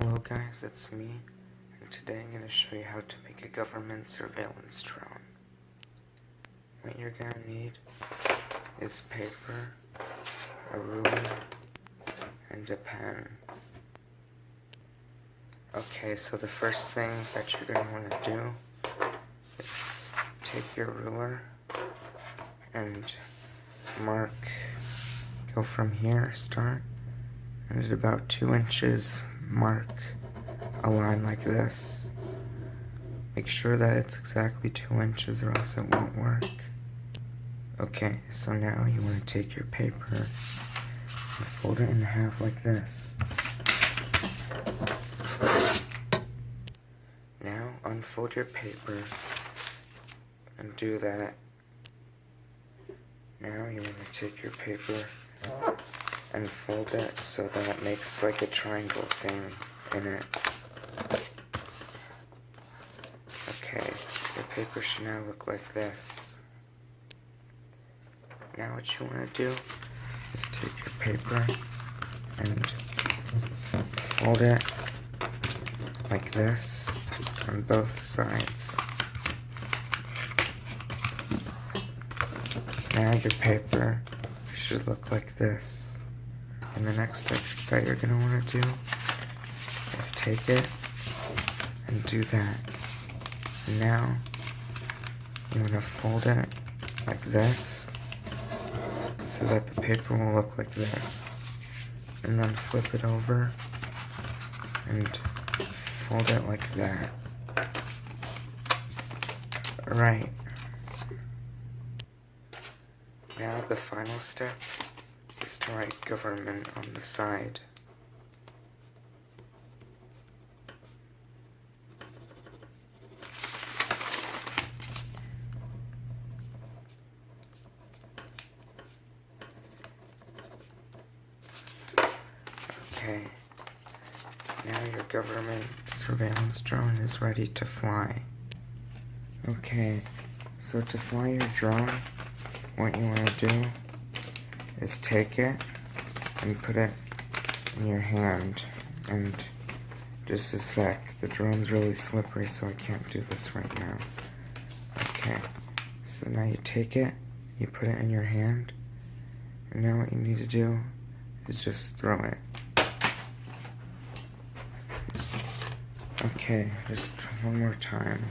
Hello guys, it's me, and today I'm going to show you how to make a government surveillance drone. What you're going to need is paper, a ruler, and a pen. Okay, so the first thing that you're going to want to do is take your ruler and go from here, start, and at about 2 inches, mark a line like this. Make sure that it's exactly 2 inches or else it won't work. Okay, so now you want to take your paper and fold it in half like this. Now unfold your paper and do that. Now you want to take your paper and fold it so that it makes like a triangle thing in it. Okay, your paper should now look like this. Now what you want to do is take your paper and fold it like this on both sides. Now your paper should look like this. And the next step that you're going to want to do is take it and do that. And now you want to fold it like this so that the paper will look like this. And then flip it over and fold it like that. Right. Now the final step is to write government on the side. Okay, now your government surveillance drone is ready to fly. Okay, so to fly your drone, what you want to do is take it and put it in your hand. And just a sec, the drone's really slippery, so I can't do this right now. Okay, so now you take it, you put it in your hand, and now what you need to do is just throw it. Okay, just one more time.